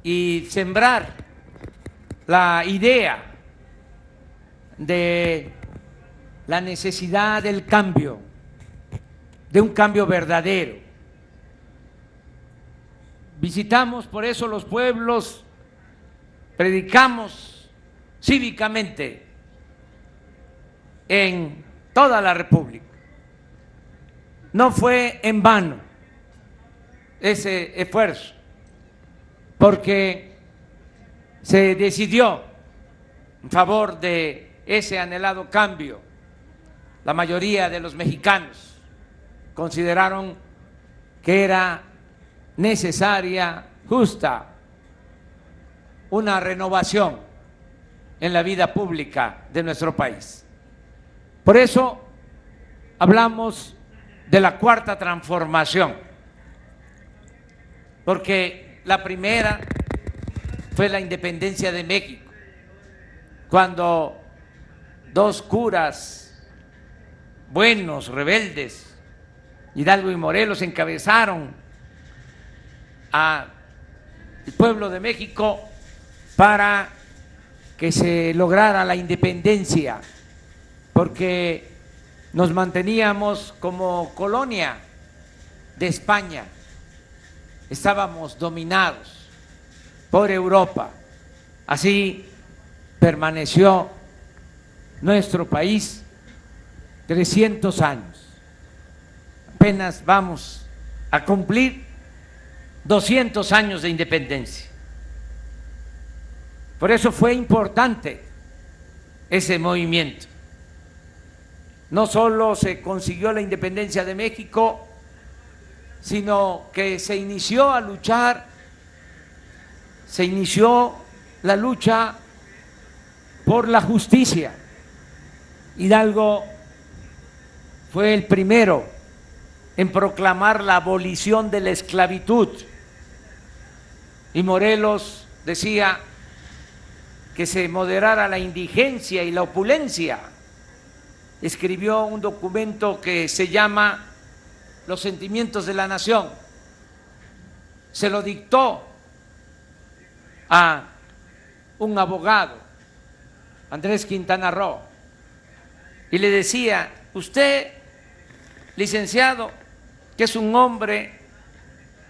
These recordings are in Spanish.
y sembrar la idea de la necesidad del cambio, de un cambio verdadero. Visitamos por eso los pueblos, predicamos cívicamente en toda la República. No fue en vano ese esfuerzo, porque se decidió en favor de ese anhelado cambio. La mayoría de los mexicanos consideraron que era necesaria, justa, una renovación en la vida pública de nuestro país. Por eso hablamos de la cuarta transformación, porque la primera fue la independencia de México, cuando dos curas buenos, rebeldes, Hidalgo y Morelos, encabezaron al pueblo de México para que se lograra la independencia, porque nos manteníamos como colonia de España, estábamos dominados por Europa. Así permaneció nuestro país 300 años. Apenas vamos a cumplir 200 años de independencia. Por eso fue importante ese movimiento. No solo se consiguió la independencia de México, sino que se inició a luchar, se inició la lucha por la justicia. Hidalgo fue el primero en proclamar la abolición de la esclavitud, y Morelos decía que se moderara la indigencia y la opulencia. Escribió un documento que se llama Los Sentimientos de la Nación. Se lo dictó a un abogado, Andrés Quintana Roo, y le decía: usted, licenciado, que es un hombre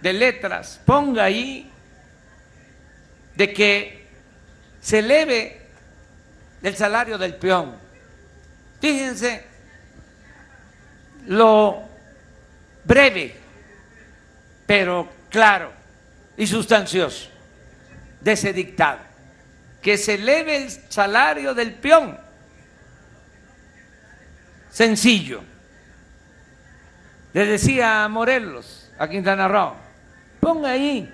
de letras, ponga ahí de que se eleve el salario del peón. Fíjense lo breve, pero claro y sustancioso de ese dictado: que se eleve el salario del peón. Sencillo. Le decía a Morelos, a Quintana Roo: ponga ahí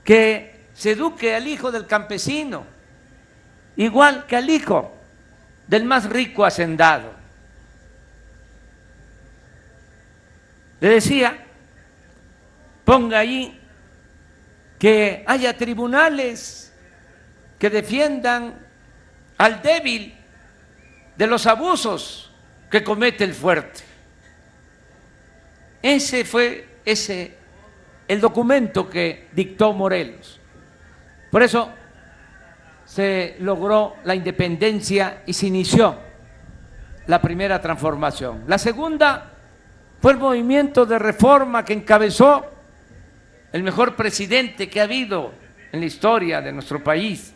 que se eduque al hijo del campesino igual que al hijo del más rico hacendado. Le decía: ponga ahí que haya tribunales que defiendan al débil de los abusos que comete el fuerte. Ese fue el documento que dictó Morelos. Por eso se logró la independencia y se inició la primera transformación. La segunda fue el movimiento de reforma que encabezó el mejor presidente que ha habido en la historia de nuestro país,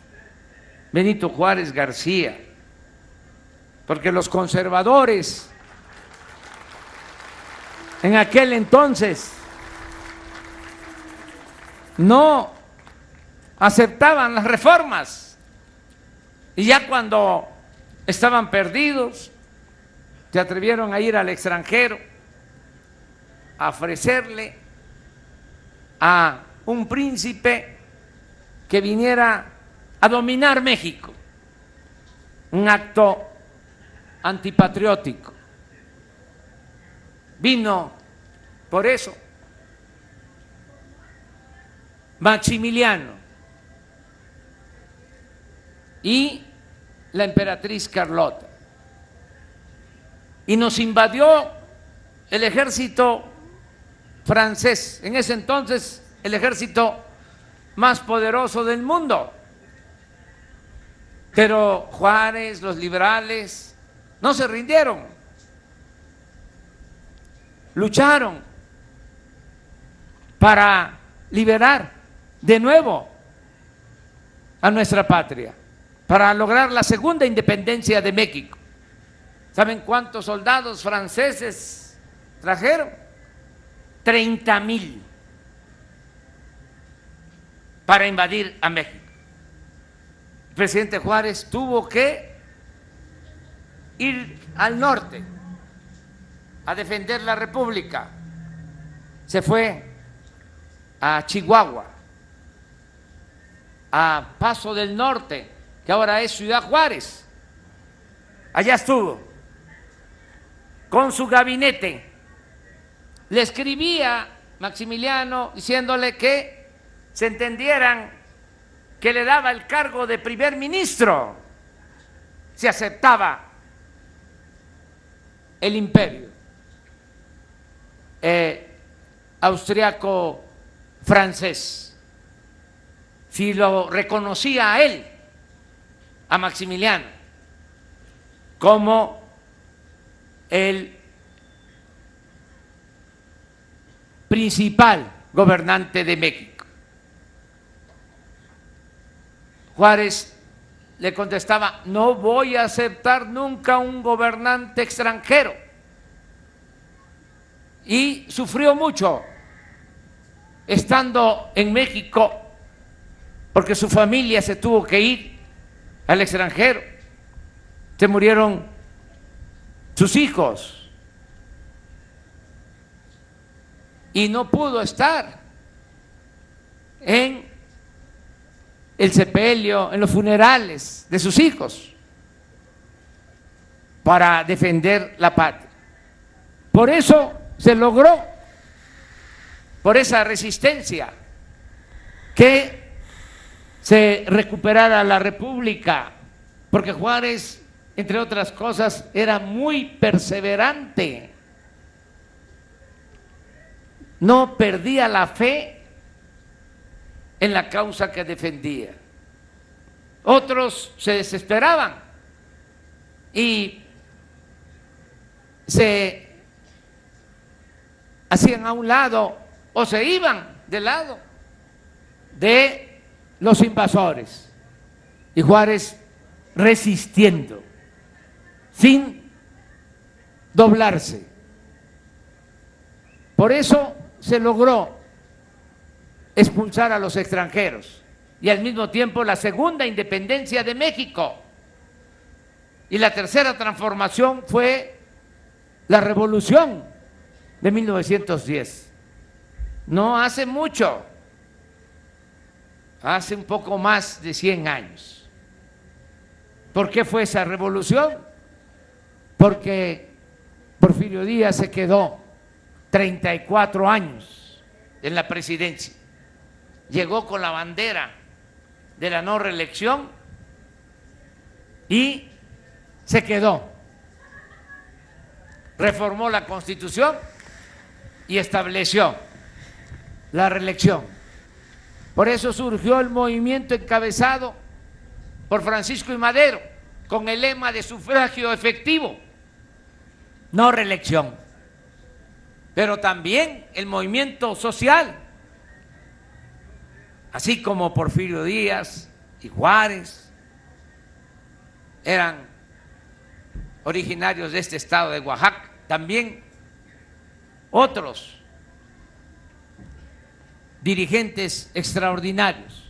Benito Juárez García, porque los conservadores en aquel entonces no aceptaban las reformas, y ya cuando estaban perdidos se atrevieron a ir al extranjero a ofrecerle a un príncipe que viniera a dominar México, un acto antipatriótico. Vino por eso Maximiliano y la emperatriz Carlota, y nos invadió el ejército francés. En ese entonces el ejército más poderoso del mundo. Pero Juárez, los liberales, no se rindieron, lucharon para liberar de nuevo a nuestra patria, para lograr la segunda independencia de México. ¿Saben cuántos soldados franceses trajeron? 30,000 para invadir a México. El presidente Juárez tuvo que ir al norte a defender la República. Se fue a Chihuahua, a Paso del Norte, que ahora es Ciudad Juárez. Allá estuvo con su gabinete. Le escribía Maximiliano diciéndole que se entendieran que le daba el cargo de primer ministro si aceptaba el imperio austriaco francés, si lo reconocía a él, a Maximiliano, como el principal gobernante de México. Juárez le contestaba: no voy a aceptar nunca un gobernante extranjero. Y sufrió mucho estando en México, porque su familia se tuvo que ir al extranjero. Se murieron sus hijos y no pudo estar en el sepelio, en los funerales de sus hijos, para defender la patria. Por eso se logró, por esa resistencia, que se recuperara la República, porque Juárez, entre otras cosas, era muy perseverante, no perdía la fe en la causa que defendía. Otros se desesperaban y se hacían a un lado o se iban del lado de los invasores, y Juárez resistiendo sin doblarse. Por eso se logró expulsar a los extranjeros y al mismo tiempo la segunda independencia de México. Y la tercera transformación fue la revolución de 1910. No hace mucho, hace un poco más de 100 años. ¿Por qué fue esa revolución? Porque Porfirio Díaz se quedó 34 años en la presidencia. Llegó con la bandera de la no reelección y se quedó. Reformó la Constitución y estableció la reelección. Por eso surgió el movimiento encabezado por Francisco I. Madero, con el lema de sufragio efectivo, no reelección. Pero también el movimiento social, así como Porfirio Díaz y Juárez eran originarios de este estado de Oaxaca, también otros dirigentes extraordinarios